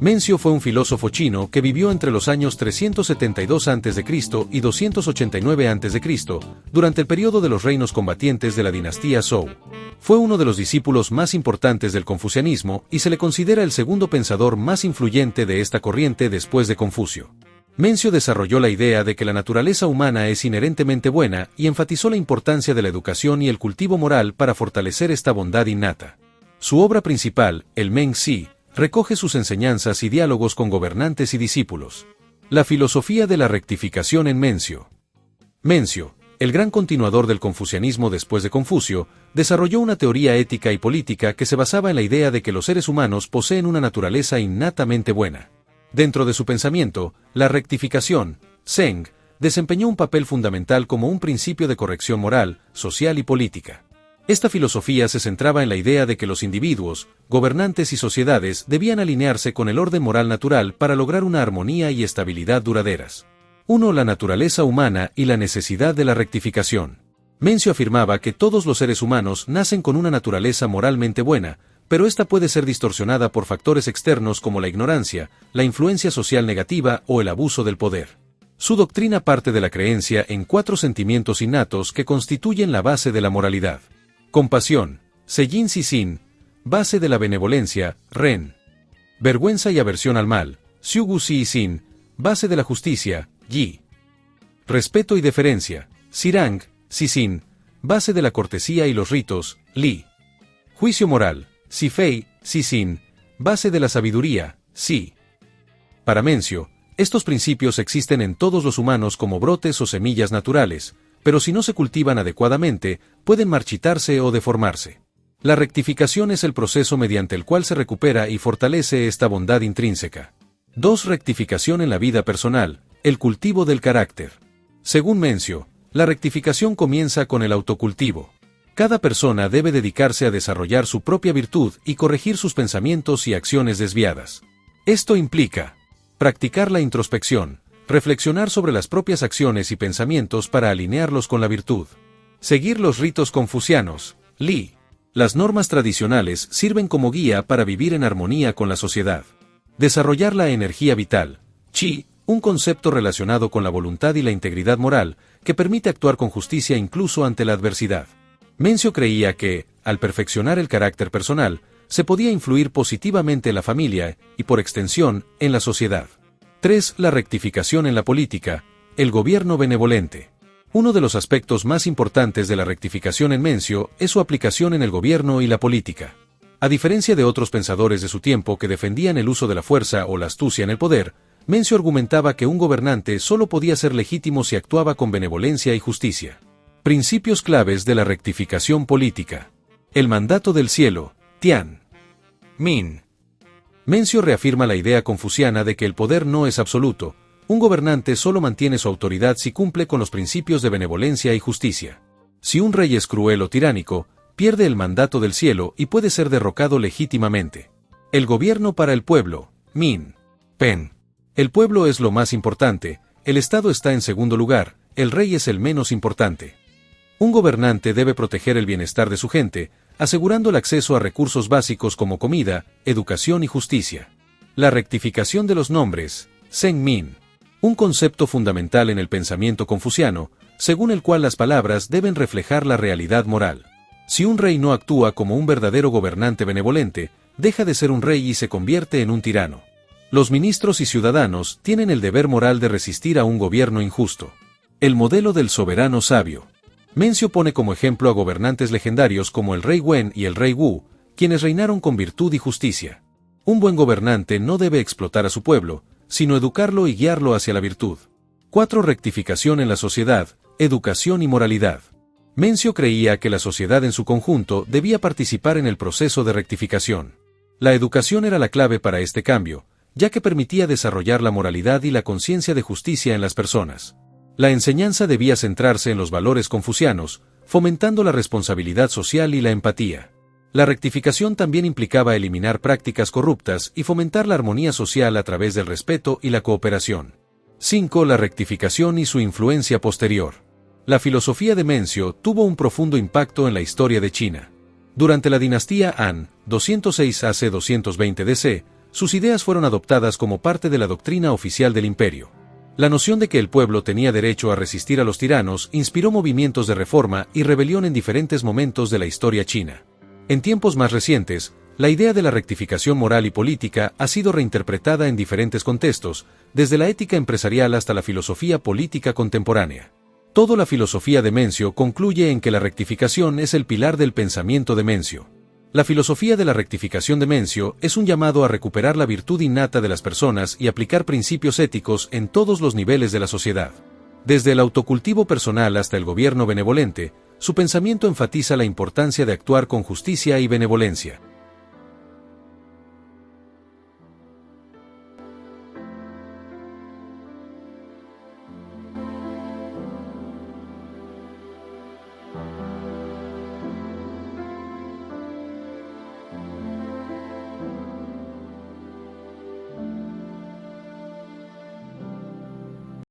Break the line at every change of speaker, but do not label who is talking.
Mencio fue un filósofo chino que vivió entre los años 372 a.C. y 289 a.C., durante el periodo de los reinos combatientes de la dinastía Zhou. Fue uno de los discípulos más importantes del confucianismo y se le considera el segundo pensador más influyente de esta corriente después de Confucio. Mencio desarrolló la idea de que la naturaleza humana es inherentemente buena y enfatizó la importancia de la educación y el cultivo moral para fortalecer esta bondad innata. Su obra principal, el Meng-Zi, recoge sus enseñanzas y diálogos con gobernantes y discípulos. La filosofía de la rectificación en Mencio. Mencio, el gran continuador del confucianismo después de Confucio, desarrolló una teoría ética y política que se basaba en la idea de que los seres humanos poseen una naturaleza innatamente buena. Dentro de su pensamiento, la rectificación, Zheng, desempeñó un papel fundamental como un principio de corrección moral, social y política. Esta filosofía se centraba en la idea de que los individuos, gobernantes y sociedades debían alinearse con el orden moral natural para lograr una armonía y estabilidad duraderas. 1. La naturaleza humana y la necesidad de la rectificación. Mencio afirmaba que todos los seres humanos nacen con una naturaleza moralmente buena, pero esta puede ser distorsionada por factores externos como la ignorancia, la influencia social negativa o el abuso del poder. Su doctrina parte de la creencia en 4 sentimientos innatos que constituyen la base de la moralidad. Compasión, Sejin Cixin, base de la benevolencia, Ren. Vergüenza y aversión al mal, Xiugu Cixin, base de la justicia, Yi. Respeto y deferencia, Sirang, Cixin, base de la cortesía y los ritos, Li. Juicio moral, Sifei, Cixin, base de la sabiduría, Si. Para Mencio, estos principios existen en todos los humanos como brotes o semillas naturales, pero si no se cultivan adecuadamente, pueden marchitarse o deformarse. La rectificación es el proceso mediante el cual se recupera y fortalece esta bondad intrínseca. 2. Rectificación en la vida personal, el cultivo del carácter. Según Mencio, la rectificación comienza con el autocultivo. Cada persona debe dedicarse a desarrollar su propia virtud y corregir sus pensamientos y acciones desviadas. Esto implica practicar la introspección, reflexionar sobre las propias acciones y pensamientos para alinearlos con la virtud. Seguir los ritos confucianos, Li. Las normas tradicionales sirven como guía para vivir en armonía con la sociedad. Desarrollar la energía vital, Qi, un concepto relacionado con la voluntad y la integridad moral, que permite actuar con justicia incluso ante la adversidad. Mencio creía que, al perfeccionar el carácter personal, se podía influir positivamente en la familia y, por extensión, en la sociedad. 3. La rectificación en la política, el gobierno benevolente. Uno de los aspectos más importantes de la rectificación en Mencio es su aplicación en el gobierno y la política. A diferencia de otros pensadores de su tiempo que defendían el uso de la fuerza o la astucia en el poder, Mencio argumentaba que un gobernante solo podía ser legítimo si actuaba con benevolencia y justicia. Principios claves de la rectificación política. El mandato del cielo, Tian. Min. Mencio reafirma la idea confuciana de que el poder no es absoluto. Un gobernante solo mantiene su autoridad si cumple con los principios de benevolencia y justicia. Si un rey es cruel o tiránico, pierde el mandato del cielo y puede ser derrocado legítimamente. El gobierno para el pueblo, Min. Pen. El pueblo es lo más importante, el Estado está en segundo lugar, el rey es el menos importante. Un gobernante debe proteger el bienestar de su gente, asegurando el acceso a recursos básicos como comida, educación y justicia. La rectificación de los nombres, Zheng Min. Un concepto fundamental en el pensamiento confuciano, según el cual las palabras deben reflejar la realidad moral. Si un rey no actúa como un verdadero gobernante benevolente, deja de ser un rey y se convierte en un tirano. Los ministros y ciudadanos tienen el deber moral de resistir a un gobierno injusto. El modelo del soberano sabio. Mencio pone como ejemplo a gobernantes legendarios como el rey Wen y el rey Wu, quienes reinaron con virtud y justicia. Un buen gobernante no debe explotar a su pueblo, sino educarlo y guiarlo hacia la virtud. 4. Rectificación en la sociedad, educación y moralidad. Mencio creía que la sociedad en su conjunto debía participar en el proceso de rectificación. La educación era la clave para este cambio, ya que permitía desarrollar la moralidad y la conciencia de justicia en las personas. La enseñanza debía centrarse en los valores confucianos, fomentando la responsabilidad social y la empatía. La rectificación también implicaba eliminar prácticas corruptas y fomentar la armonía social a través del respeto y la cooperación. 5. La rectificación y su influencia posterior. La filosofía de Mencio tuvo un profundo impacto en la historia de China. Durante la dinastía Han, 206 AC-220 DC, sus ideas fueron adoptadas como parte de la doctrina oficial del imperio. La noción de que el pueblo tenía derecho a resistir a los tiranos inspiró movimientos de reforma y rebelión en diferentes momentos de la historia china. En tiempos más recientes, la idea de la rectificación moral y política ha sido reinterpretada en diferentes contextos, desde la ética empresarial hasta la filosofía política contemporánea. Toda la filosofía de Mencio concluye en que la rectificación es el pilar del pensamiento de Mencio. La filosofía de la rectificación de Mencio es un llamado a recuperar la virtud innata de las personas y aplicar principios éticos en todos los niveles de la sociedad. Desde el autocultivo personal hasta el gobierno benevolente, su pensamiento enfatiza la importancia de actuar con justicia y benevolencia.